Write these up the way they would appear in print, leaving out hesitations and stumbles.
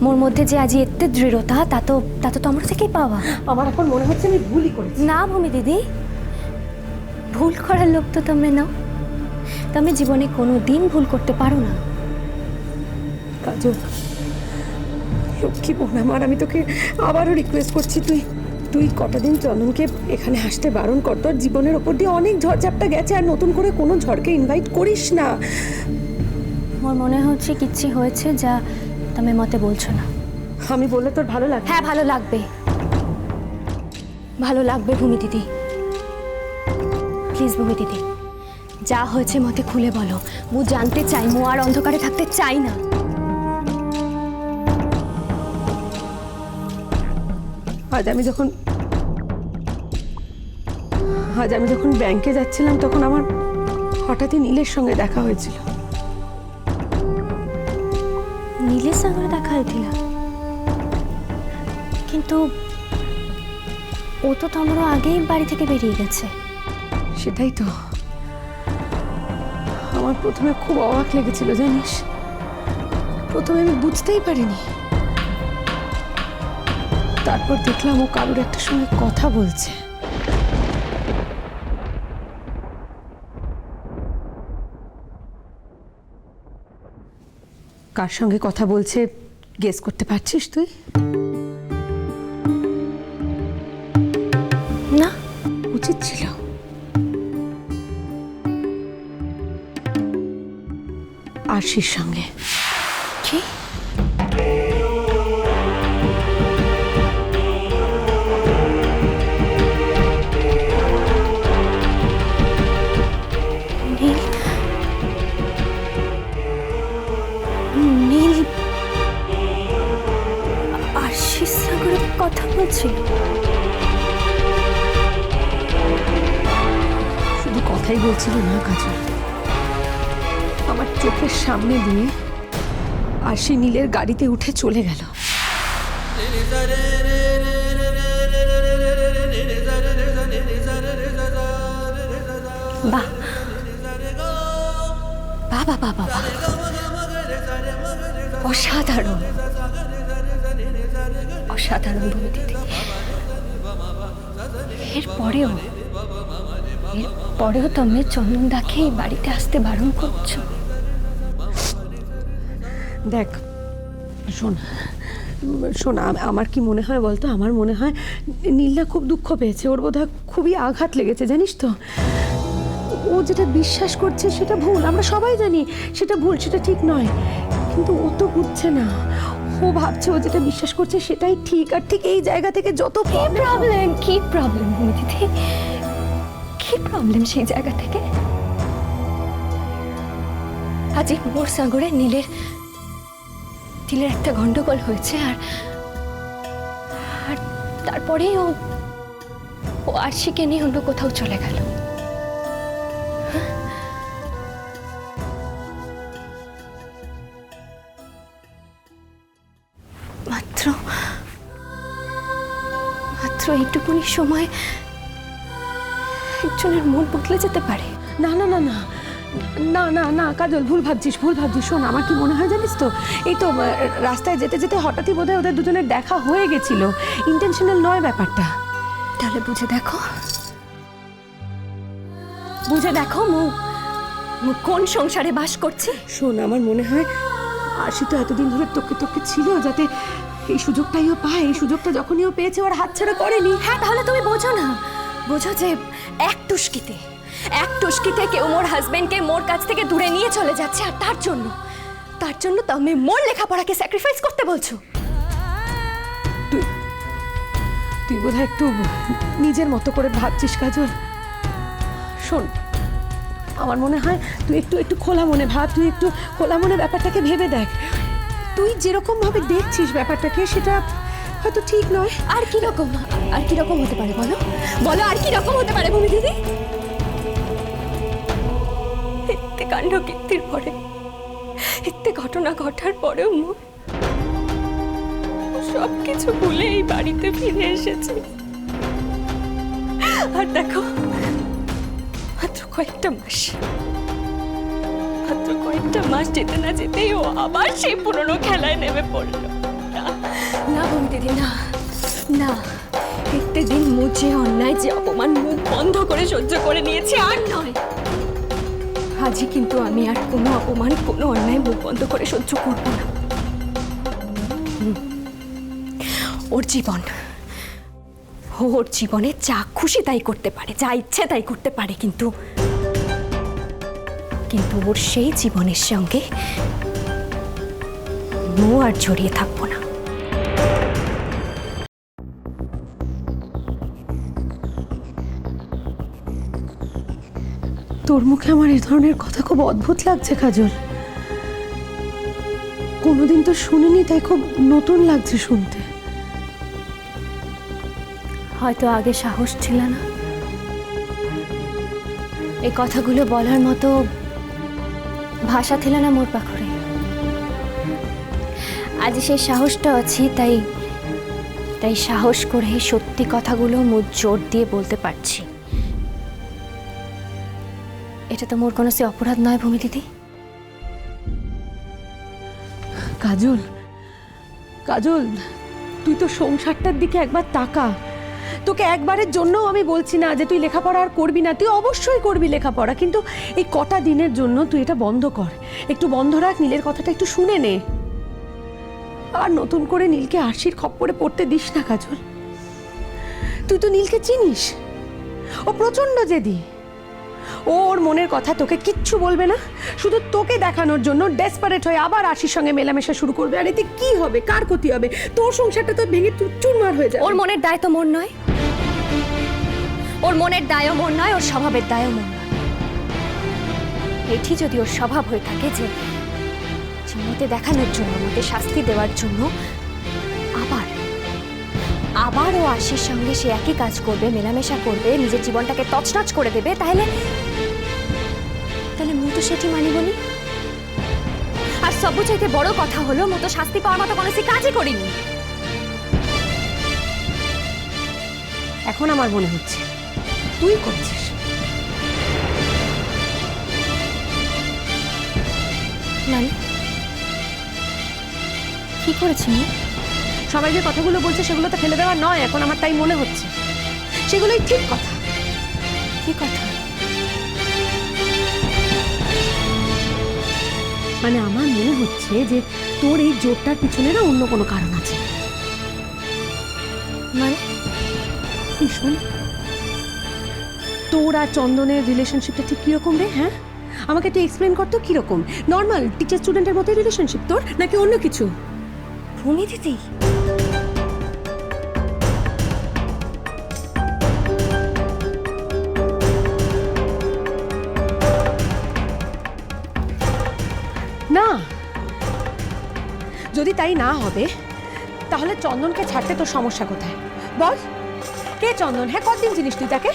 মোর মধ্যে যে আজি এতে দৃঢ়তা তা তো তোমার থেকেই পাওয়া। আমার এখন মনে হচ্ছে আমি ভুলই করেছি। না ভূমি দিদি, ভুল করার লোক তো তুমি নাও। তুমি জীবনে কোনো দিন ভুল করতে পারো না। কাজল, লক্ষ্মী বোন আমার, আমি তোকে আবারও রিকোয়েস্ট করছি, তুই কটা দিন চন্দনকে এখানে আসতে বারণ কর। তোর জীবনের ওপর দিয়ে অনেক ঝড়ঝাপটা গেছে, আর নতুন করে কোনো ঝড়কে ইনভাইট করিস না। মোর মনে হচ্ছে কিচ্ছু হয়েছে যা তুমি মতে বলছো না। আমি বললে তোর ভালো লাগে? হ্যাঁ, ভালো লাগবে, ভালো লাগবে ভূমি দিদি। প্লিজ ভূমি দিদি, যা হয়েছে মতে খুলে বলো। মু জানতে চাই, মু আর অন্ধকারে থাকতে চাই না। আজ আমি যখন ব্যাংকে যাচ্ছিলাম তখন আমার হঠাৎই নীলের সঙ্গে দেখা হয়েছিল। নীলের সঙ্গে দেখা হয়েছিল? কিন্তু ও তো তোমারও আগেই বাড়ি থেকে বেরিয়ে গেছে। সেটাই তো আমার প্রথমে খুব অবাক লেগেছিল, জানিস। প্রথমে আমি বুঝতেই পারিনি, তারপর দেখলাম ও কারোর একটা সঙ্গে কথা বলছে। কার সঙ্গে কথা বলছে গেস করতে পারছিস তুই? না, উচিত ছিল। আরশির সঙ্গে। কি? নীল, নীল আরশির সঙ্গে কথা বলছিল? শুধু কথাই বলছিল না কাজল, আমার চোখের সামনে দিয়ে আরশি নীলের গাড়িতে উঠে চলে গেল। বাহ বাহ বাহ বাহ বাহ, অসাধারণ, অসাধারণ ভূমি দিদি। এরপরেও তুমি চন্দনদাকে এই বাড়িতে আসতে বারণ করছো? দেখ শোন, আমার কি মনে হয় বলতো, আমার মনে হয় নীলদা খুব দুঃখ পেয়েছে, ওর বোধহয় খুবই আঘাত লেগেছে, জানিস তো। ও যেটা বিশ্বাস করছে সেটা ভুল, আমরা সবাই জানি সেটা ভুল, সেটা ঠিক নয়, কিন্তু ও তো বুঝছে না। ও ভাবছে ও যেটা বিশ্বাস করছে সেটাই ঠিক, আর ঠিক এই জায়গা থেকে যত কি প্রবলেম ভূমি দিদি, কি প্রবলেম সেই জায়গা থেকে? আজ এই মোর সাগরে নীলের একটা গন্ডগোল হয়েছে, আর তারপরে ও আরশিকে নিয়ে অন্য কোথাও চলে গেল। মাত্র এইটুকুনি সময় একজনের মন বদলে যেতে পারে। না না না না না না না কাজল, ভুল ভাবছিস। শোন, আমার কি মনে হয় জানিস তো, এই তো রাস্তায় যেতে যেতে হঠাৎই বোধহয় ওদের দুজনের দেখা হয়ে গেছিল, ইন্টেনশনাল নয় ব্যাপারটা। তাহলে বুঝে দেখো মু কোন সংসারে বাস করছি। শোন, আমার মনে হয় আশি তো এতদিন ধরে তোকে ছিল, যাতে এই সুযোগটাই ও পায়। এই সুযোগটা যখনই ও পেয়েছে ওর হাতছাড়া করেনি। হ্যাঁ, তাহলে তুমি বোঝো যে এক টুস্কিতে কেউ মোর হাজবেন্ডকে মোর কাছ থেকে দূরে নিয়ে চলে যাচ্ছে, আর তার জন্য তুমি মোর লেখাপড়াকে স্যাক্রিফাইস করতে বলছো। তুই বোধহয় একটু নিজের মতো করে ভাবছিস কাজল। শোন, আমার মনে হয় তুই একটু খোলা মনে ভাব, তুই একটু খোলা মনে ব্যাপারটাকে ভেবে দেখ। তুই যেরকম ভাবে দেখছিস ব্যাপারটাকে সেটা হয়তো ঠিক নয়। আর কি রকম হতে পারে বলো, আর কি রকম হতে পারে ভূমি দিদি? এতে কাণ্ড কীর্তির পরে, এতে ঘটনা ঘটার পরেও সবকিছু ভুলে এই বাড়িতে ফিরে এসেছি। আর দেখো, মাত্র কয়েকটা মাস যেতে না যেতেই ও আবার সেই পুরনো খেলায় নেমে পড়লো। না বৌদি দিদি, না না, এতে দিন মুছে অন্যায় যে অপমান মুখ বন্ধ করে সহ্য করে নিয়েছি, আর নয়। আজই কিন্তু আমি আর কোনো অপমান, কোনো অন্যায় মুখ বন্ধ করে সহ্য করব না। ওর জীবন, ওর জীবনে যা খুশি তাই করতে পারে, যা ইচ্ছে তাই করতে পারে, কিন্তু ওর সেই জীবনের সঙ্গে মো আর জড়িয়ে থাকবো না। তোর মুখে আমার এই ধরনের কথা খুব অদ্ভুত লাগছে কাজল। কোনোদিন তো শুনিনি, তাই খুব নতুন লাগছে শুনতে। হয়তো আগে সাহস ছিল না, এই কথাগুলো বলার মতো ভাষা ছিল না মোর পাখরে। আজ সেই সাহসটা আছে, তাই সাহস করে সত্যি কথাগুলো মোর জোর দিয়ে বলতে পারছি। এটা তো মোর কোনো সে অপরাধ নয় ভূমি দিদি। কাজল, কাজল, তুই তো সংসারটার দিকে একবার তাকা। তোকে একবারের জন্য আমি বলছি না যে তুই লেখাপড়া আর করবি না, তুই অবশ্যই করবি লেখাপড়া, কিন্তু এই কটা দিনের জন্য তুই এটা বন্ধ কর, একটু বন্ধ রাখ, নীলের কথাটা একটু শুনে নে। আর নতুন করে নীলকে আরশির খপ্পরে পড়তে দিস না কাজল। তুই তো নীলকে চিনিস, ও প্রচন্ড জেদি। ওর মনের কথা তোকে কিচ্ছু বলবে না, শুধু তোকে দেখানোর জন্য ডেসপারেট হয়ে আবার আশির সঙ্গে মেলামেশা শুরু করবে। আর এতে কি হবে, কার ক্ষতি হবে? তোর সংসারটা তো ভেঙে চুরমার হয়ে যাবে। ওর মনের দায় তো মোর নয়, ওর মনের দায়ও মোর নয়, ওর স্বভাবের দায়ও মোর নয়। এটি যদি ওর স্বভাব হয়ে থাকে যে মতে দেখানোর জন্য, মতে শাস্তি দেওয়ার জন্য আবার ও আশির সঙ্গে সে একই কাজ করবে, মেলামেশা করবে, নিজের জীবনটাকে তছনছ করে দেবে, তাহলে মু তো সেটি মানি বলি। আর সব চাইতে বড় কথা হলো, মু তো শাস্তি পাওয়ার মতো কোনো কাজই করিনি। এখন আমার মনে হচ্ছে তুই করছিস। মানে কি করেছি? সবাই যে কথাগুলো বলছে সেগুলো তো ফেলে দেওয়া নয়, এখন আমার তাই মনে হচ্ছে সেগুলোই ঠিক কথা। কি কথা? মানে আমার মনে হচ্ছে যে তোর এই জোরটার পিছনে না অন্য কোনো কারণ আছে। মানে শোন, তোর আর চন্দনের রিলেশনশিপটা ঠিক কিরকম রে? হ্যাঁ, আমাকে একটু এক্সপ্লেন করতো কিরকম। নর্মাল টিচার স্টুডেন্টের মতোই রিলেশনশিপ তোর, নাকি অন্য কিছু? ভূমি দিদি, না, যদি তাই না হবে তাহলে চন্দনকে ছাড়তে তোর সমস্যা কোথায় বল? কে চন্দন? হ্যাঁ, কতদিন চিনিস তুই তাকে?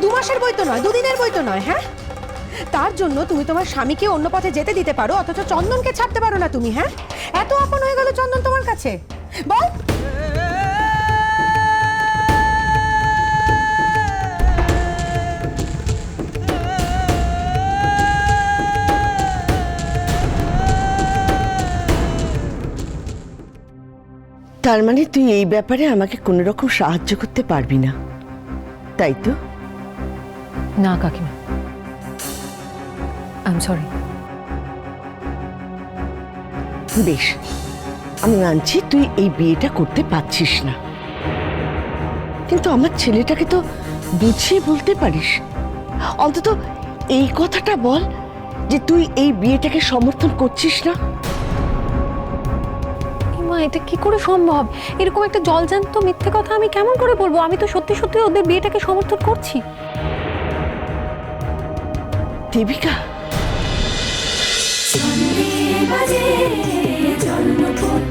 2 মাসের বই তো নয়, 2 দিনের বই তো নয়। হ্যাঁ, তার জন্য তুমি তোমার স্বামীকে অন্য পথে যেতে দিতে পারো, অথচ চন্দনকে ছাড়তে পারো না তুমি। হ্যাঁ, এত আপন হয়ে গেল চন্দন তোমার কাছে, বল? তার মানে তুই এই ব্যাপারে আমাকে কোনো রকম সাহায্য করতে পারবি না, তাই তো? না কাকিমা, আই এম সরি। বেশ, আমি মানছি তুই এই বিয়েটা করতে পারছিস না, কিন্তু আমার ছেলেটাকে তো বুঝিয়ে বলতে পারিস। অন্তত এই কথাটা বল যে তুই এই বিয়েটাকে সমর্থন করছিস না। মা, এটা কি করে সম্ভব? এরকম একটা জলজান্ত মিথ্যে কথা আমি কেমন করে বলবো? আমি তো সত্যি সত্যি ওদের বিয়েটাকে সমর্থন করছি। দেবিকা, বাজে জন্মপথ